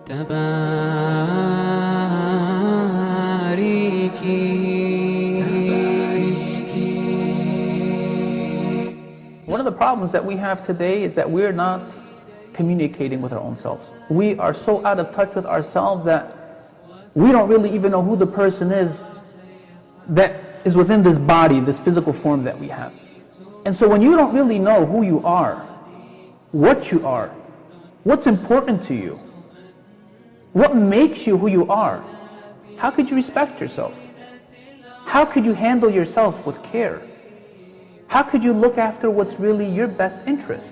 One of the problems that we have today is that we're not communicating with our own selves. We are so out of touch with ourselves that we don't really even know who the person is that is within this body, this physical form that we have. And so when you don't really know who you are, what you are, what's important to you, what makes you who you are, how could you respect yourself? How could you handle yourself with care? How could you look after what's really your best interest?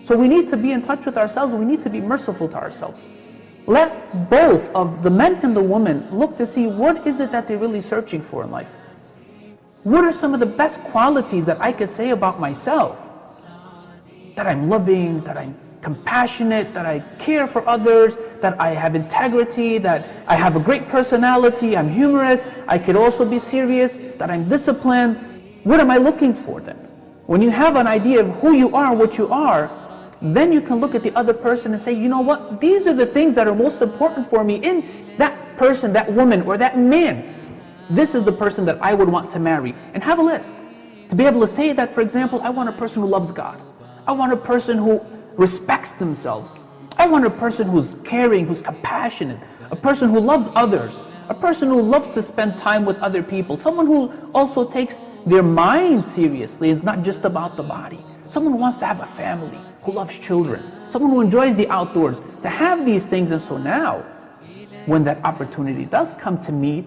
So we need to be in touch with ourselves. We need to be merciful to ourselves. Let both of the men and the women look to see what is it that they're really searching for in life. What are some of the best qualities that I could say about myself? That I'm loving, that I'm compassionate, that I care for others, that I have integrity, that I have a great personality, I'm humorous, I could also be serious, that I'm disciplined. What am I looking for then? When you have an idea of who you are and what you are, then you can look at the other person and say, you know what, these are the things that are most important for me in that person, that woman, or that man. This is the person that I would want to marry. And have a list. To be able to say that, for example, I want a person who loves God. I want a person who respects themselves. I want a person who's caring, who's compassionate, a person who loves others, a person who loves to spend time with other people, someone who also takes their mind seriously. It's not just about the body. Someone who wants to have a family, who loves children, someone who enjoys the outdoors, to have these things. And so now, when that opportunity does come to meet,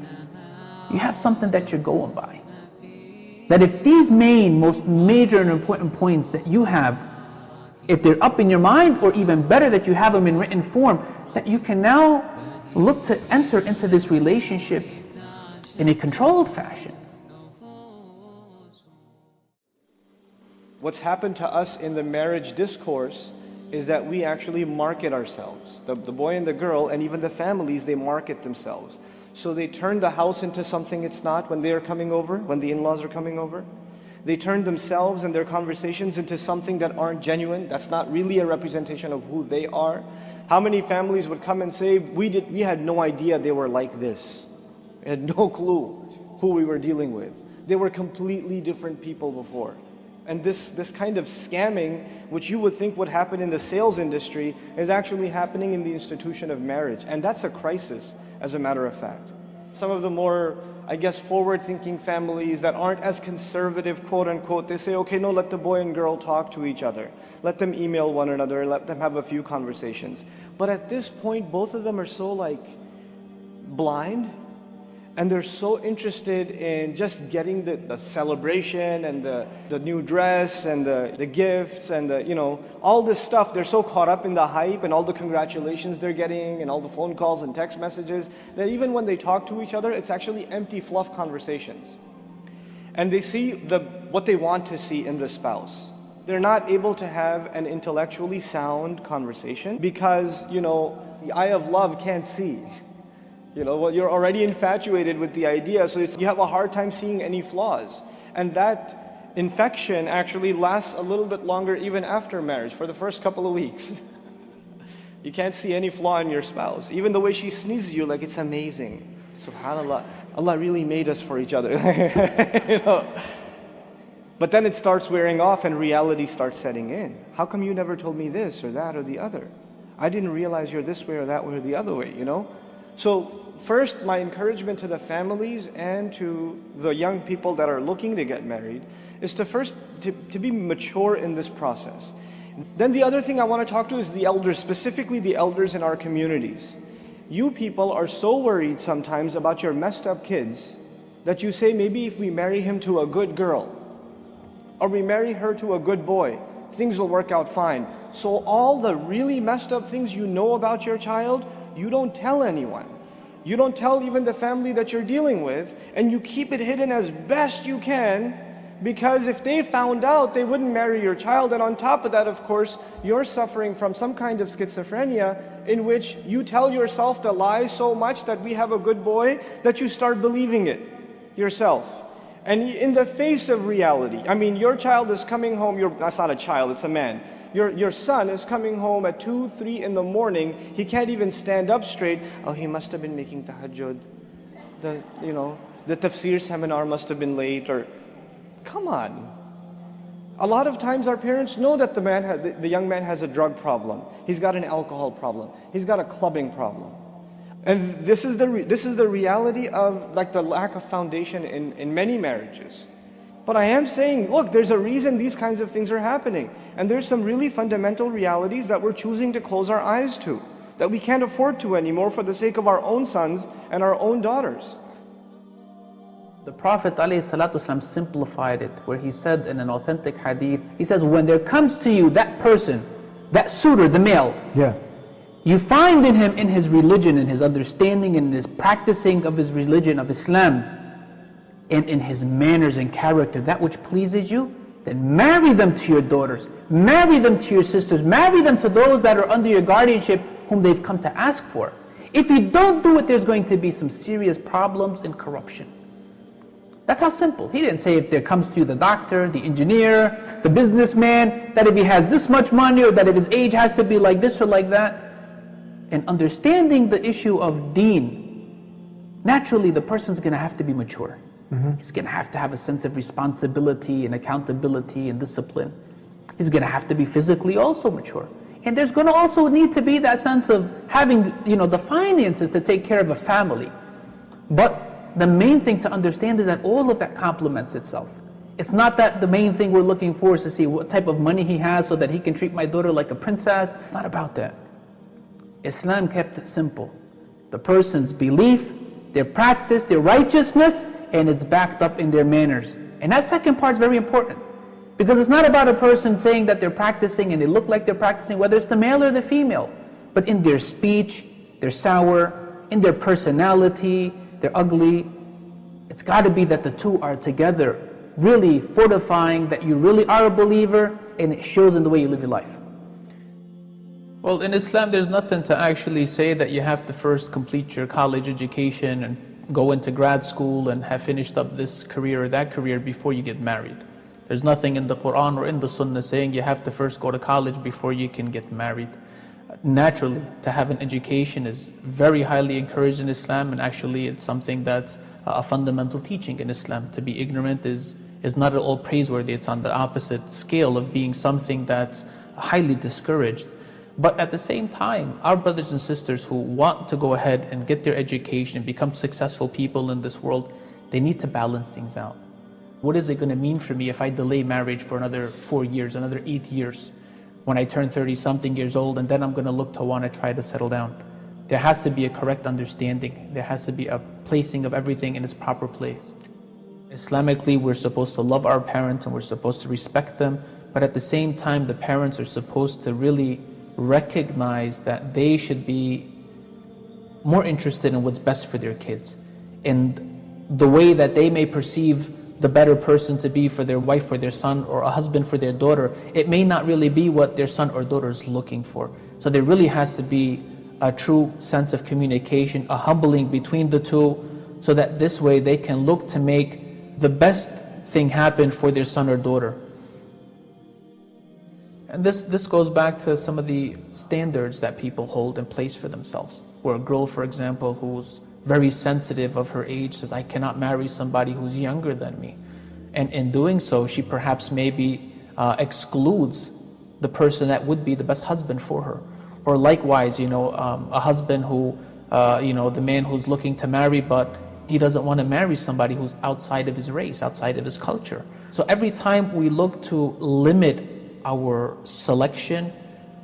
you have something that you're going by. That if these most major and important points that you have, if they're up in your mind, or even better that you have them in written form, that you can now look to enter into this relationship in a controlled fashion. What's happened to us in the marriage discourse is that we actually market ourselves. The boy and the girl, and even the families, they market themselves. So they turn the house into something it's not when they are coming over, when the in-laws are coming over. They turn themselves and their conversations into something that aren't genuine. That's not really a representation of who they are. How many families would come and say, we had no idea they were like this. We had no clue who we were dealing with. They were completely different people before. And this kind of scamming, which you would think would happen in the sales industry, is actually happening in the institution of marriage. And that's a crisis, as a matter of fact. Some of the more, I guess, forward-thinking families that aren't as conservative, quote-unquote, they say, okay, no, let the boy and girl talk to each other. Let them email one another, let them have a few conversations. But at this point, both of them are so, blind, and they're so interested in just getting the celebration and the new dress and the gifts and all this stuff. They're so caught up in the hype and all the congratulations they're getting and all the phone calls and text messages that even when they talk to each other, it's actually empty fluff conversations. And they see what they want to see in the spouse. They're not able to have an intellectually sound conversation because, the eye of love can't see. You're already infatuated with the idea, so you have a hard time seeing any flaws. And that infection actually lasts a little bit longer even after marriage, for the first couple of weeks. You can't see any flaw in your spouse. Even the way she sneezes you, it's amazing. SubhanAllah, Allah really made us for each other. But then it starts wearing off and reality starts setting in. How come you never told me this or that or the other? I didn't realize you're this way or that way or the other way, So first, my encouragement to the families and to the young people that are looking to get married is to be mature in this process. Then the other thing I want to talk to is the elders, specifically the elders in our communities. You people are so worried sometimes about your messed up kids that you say, maybe if we marry him to a good girl, or we marry her to a good boy, things will work out fine. So all the really messed up things you know about your child, you don't tell anyone. You don't tell even the family that you're dealing with, and you keep it hidden as best you can, because if they found out, they wouldn't marry your child. And on top of that, of course, you're suffering from some kind of schizophrenia in which you tell yourself the lie so much that we have a good boy that you start believing it yourself. And in the face of reality, your child is coming home, that's not a child, it's a man. your son is coming home at 2, 3 in the morning. He can't even stand up straight. Oh, he must have been making tahajjud. The tafsir seminar must have been late. Or, come on. A lot of times our parents know that the young man has a drug problem. He's got an alcohol problem. He's got a clubbing problem. And this is the reality of like the lack of foundation in many marriages. But I am saying, look, there's a reason these kinds of things are happening. And there's some really fundamental realities that we're choosing to close our eyes to, that we can't afford to anymore for the sake of our own sons and our own daughters. The Prophet ﷺ simplified it, where he said in an authentic hadith, he says, when there comes to you that person, that suitor, the male, you find in him, in his religion, in his understanding, in his practicing of his religion, of Islam, and in his manners and character, that which pleases you, then marry them to your daughters, marry them to your sisters, marry them to those that are under your guardianship whom they've come to ask for. If you don't do it, there's going to be some serious problems and corruption. That's how simple. He didn't say if there comes to you the doctor, the engineer, the businessman, that if he has this much money, or that if his age has to be like this or like that. And understanding the issue of deen, naturally the person's going to have to be mature. He's going to have a sense of responsibility and accountability and discipline. He's going to have to be physically also mature. And there's going to also need to be that sense of having, the finances to take care of a family. But the main thing to understand is that all of that complements itself. It's not that the main thing we're looking for is to see what type of money he has so that he can treat my daughter like a princess. It's not about that. Islam kept it simple. The person's belief, their practice, their righteousness, and it's backed up in their manners. And that second part is very important. Because it's not about a person saying that they're practicing and they look like they're practicing, whether it's the male or the female. But in their speech, they're sour, in their personality, they're ugly. It's got to be that the two are together, really fortifying that you really are a believer, and it shows in the way you live your life. Well, in Islam, there's nothing to actually say that you have to first complete your college education and go into grad school and have finished up this career or that career before you get married. There's nothing in the Quran or in the Sunnah saying you have to first go to college before you can get married. Naturally, to have an education is very highly encouraged in Islam, and actually it's something that's a fundamental teaching in Islam. To be ignorant is not at all praiseworthy. It's on the opposite scale of being something that's highly discouraged. But at the same time, our brothers and sisters who want to go ahead and get their education and become successful people in this world, they need to balance things out. What is it going to mean for me if I delay marriage for another 4 years, another 8 years, when I turn 30-something years old, and then I'm going to look to want to try to settle down? There has to be a correct understanding. There has to be a placing of everything in its proper place. Islamically, we're supposed to love our parents and we're supposed to respect them, but at the same time, the parents are supposed to really recognize that they should be more interested in what's best for their kids, and the way that they may perceive the better person to be for their wife or their son, or a husband for their daughter, it may not really be what their son or daughter is looking for. So there really has to be a true sense of communication, a humbling between the two, so that this way they can look to make the best thing happen for their son or daughter. And this goes back to some of the standards that people hold in place for themselves. Where a girl, for example, who's very sensitive of her age says, I cannot marry somebody who's younger than me. And in doing so, she perhaps maybe excludes the person that would be the best husband for her. Or likewise, a husband who, the man who's looking to marry, but he doesn't want to marry somebody who's outside of his race, outside of his culture. So every time we look to limit our selection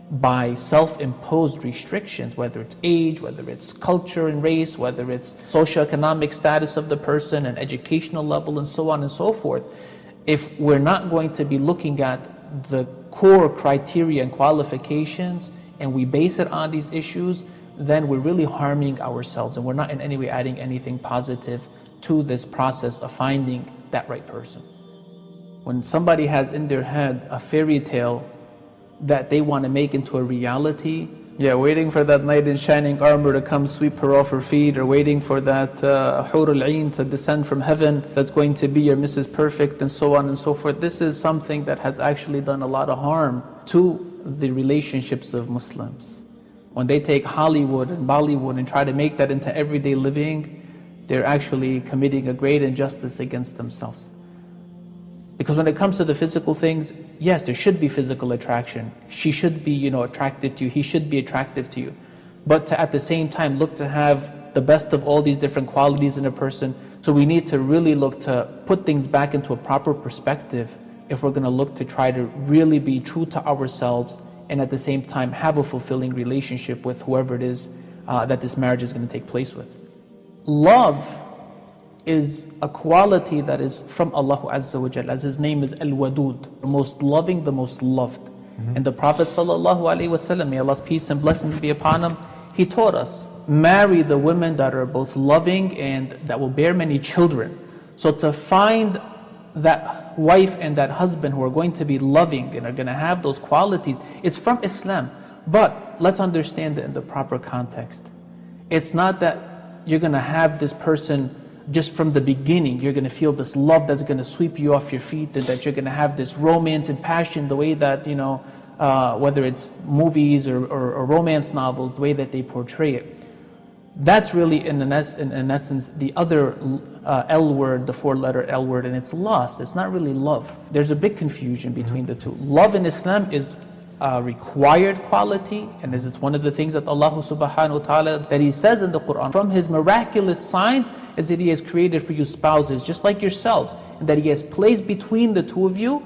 by self-imposed restrictions, whether it's age, whether it's culture and race, whether it's socioeconomic status of the person and educational level and so on and so forth, if we're not going to be looking at the core criteria and qualifications and we base it on these issues, then we're really harming ourselves and we're not in any way adding anything positive to this process of finding that right person. When somebody has in their head a fairy tale that they want to make into a reality, Yeah, waiting for that knight in shining armor to come sweep her off her feet, or waiting for that Hur al-Ain to descend from heaven that's going to be your Mrs. Perfect, and so on and so forth. This is something that has actually done a lot of harm to the relationships of Muslims. When they take Hollywood and Bollywood and try to make that into everyday living, they're actually committing a great injustice against themselves. Because when it comes to the physical things, yes, there should be physical attraction. She should be, attractive to you. He should be attractive to you. But to, at the same time, look to have the best of all these different qualities in a person. So we need to really look to put things back into a proper perspective if we're going to look to try to really be true to ourselves, and at the same time have a fulfilling relationship with whoever it is that this marriage is going to take place with. Love is a quality that is from Allah Azza wa Jal, as His name is Al-Wadud, the most loving, the most loved. And the Prophet ﷺ, may Allah's peace and blessings be upon him, he taught us, marry the women that are both loving and that will bear many children. So to find that wife and that husband who are going to be loving and are going to have those qualities, it's from Islam. But let's understand it in the proper context. It's not that you're going to have this person just from the beginning, you're going to feel this love that's going to sweep you off your feet, and that you're going to have this romance and passion the way that, whether it's movies or romance novels, the way that they portray it. That's really, in essence, the other L word, the four-letter L word, and it's lust. It's not really love. There's a big confusion between the two. Love in Islam is a required quality, and it's one of the things that Allah subhanahu wa ta'ala, that He says in the Quran, from His miraculous signs is that He has created for you spouses just like yourselves, and that He has placed between the two of you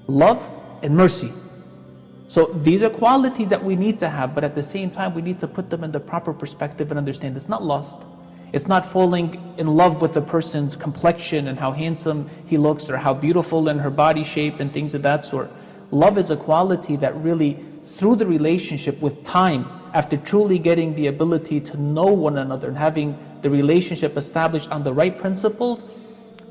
love and mercy. So these are qualities that we need to have, but at the same time we need to put them in the proper perspective and understand it's not lust. It's not falling in love with the person's complexion and how handsome he looks, or how beautiful in her body shape and things of that sort. Love is a quality that really, through the relationship with time, after truly getting the ability to know one another and having the relationship established on the right principles,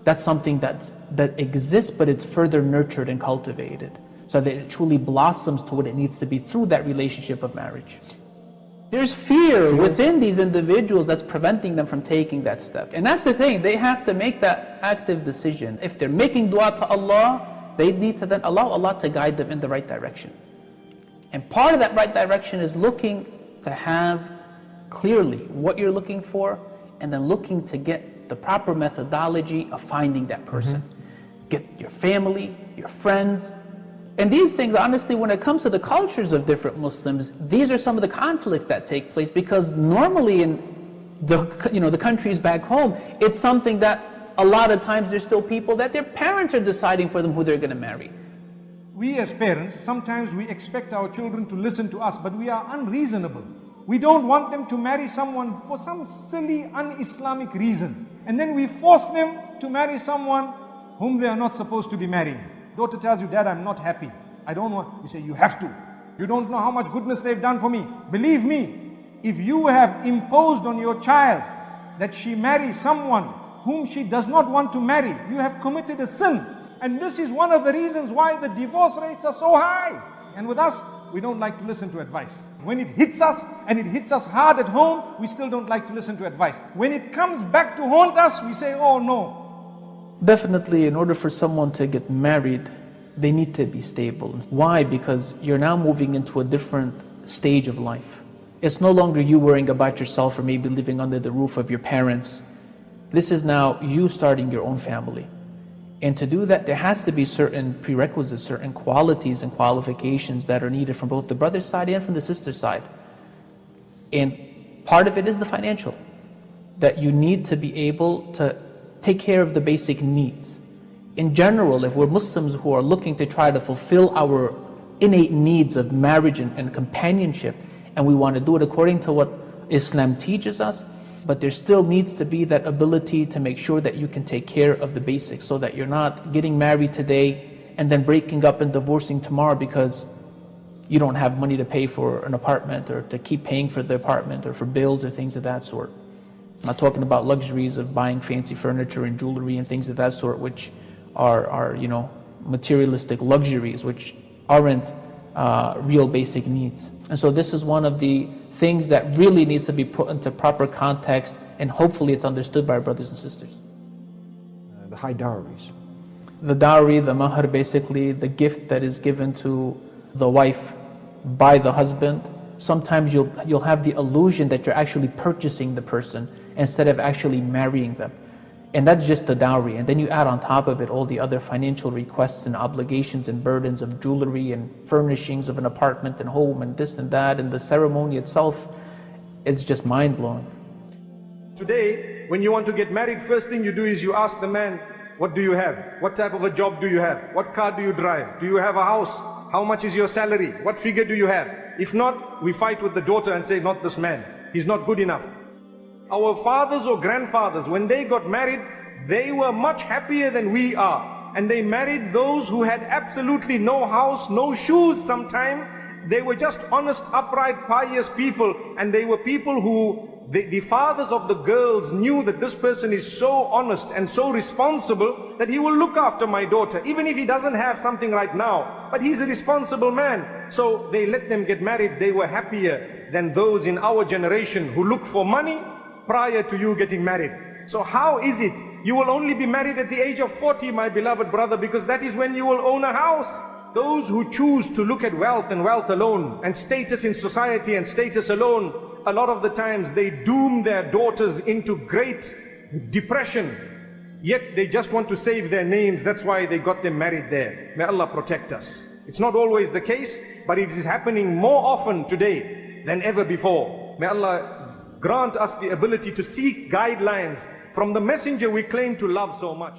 that's something that exists, but it's further nurtured and cultivated, so that it truly blossoms to what it needs to be through that relationship of marriage. There's fear within these individuals that's preventing them from taking that step. And that's the thing, they have to make that active decision. If they're making dua to Allah, they need to then allow Allah to guide them in the right direction. And part of that right direction is looking to have clearly what you're looking for, and then looking to get the proper methodology of finding that person. Get your family, your friends. And these things, honestly, when it comes to the cultures of different Muslims, these are some of the conflicts that take place, because normally in the countries back home, it's something that a lot of times there's still people that their parents are deciding for them who they're going to marry. We as parents, sometimes we expect our children to listen to us, but we are unreasonable. We don't want them to marry someone for some silly, un-Islamic reason. And then we force them to marry someone whom they are not supposed to be marrying. Daughter tells you, Dad, I'm not happy. I don't want. You say, you have to. You don't know how much goodness they've done for me. Believe me, if you have imposed on your child that she marry someone whom she does not want to marry, you have committed a sin. And this is one of the reasons why the divorce rates are so high. And with us, we don't like to listen to advice. When it hits us, and it hits us hard at home, we still don't like to listen to advice. When it comes back to haunt us, we say, oh no. Definitely, in order for someone to get married, they need to be stable. Why? Because you're now moving into a different stage of life. It's no longer you worrying about yourself or maybe living under the roof of your parents. This is now you starting your own family. And to do that, there has to be certain prerequisites, certain qualities and qualifications that are needed from both the brother's side and from the sister's side. And part of it is the financial, that you need to be able to take care of the basic needs. In general, if we're Muslims who are looking to try to fulfill our innate needs of marriage and companionship, and we want to do it according to what Islam teaches us, but there still needs to be that ability to make sure that you can take care of the basics, so that you're not getting married today and then breaking up and divorcing tomorrow because you don't have money to pay for an apartment, or to keep paying for the apartment, or for bills or things of that sort. I'm not talking about luxuries of buying fancy furniture and jewelry and things of that sort, which are materialistic luxuries, which aren't real basic needs. And so this is one of the things that really needs to be put into proper context, and hopefully it's understood by our brothers and sisters. The high dowries. The dowry, the mahar, basically the gift that is given to the wife by the husband. Sometimes you'll have the illusion that you're actually purchasing the person instead of actually marrying them. And that's just the dowry. And then you add on top of it all the other financial requests and obligations and burdens of jewelry and furnishings of an apartment and home and this and that, and the ceremony itself, it's just mind-blowing. Today, when you want to get married, first thing you do is you ask the man, what do you have? What type of a job do you have? What car do you drive? Do you have a house? How much is your salary? What figure do you have? If not, we fight with the daughter and say, not this man. He's not good enough. Our fathers or grandfathers, when they got married, they were much happier than we are. And they married those who had absolutely no house, no shoes sometime. They were just honest, upright, pious people. And they were people who, the fathers of the girls knew that this person is so honest and so responsible that he will look after my daughter, even if he doesn't have something right now. But he's a responsible man. So they let them get married. They were happier than those in our generation who look for money prior to you getting married. So how is it you will only be married at the age of 40, my beloved brother, because that is when you will own a house? Those who choose to look at wealth and wealth alone, and status in society and status alone, a lot of the times they doom their daughters into great depression. Yet they just want to save their names. That's why they got them married there. May Allah protect us. It's not always the case, but it is happening more often today than ever before. May Allah grant us the ability to seek guidelines from the messenger we claim to love so much.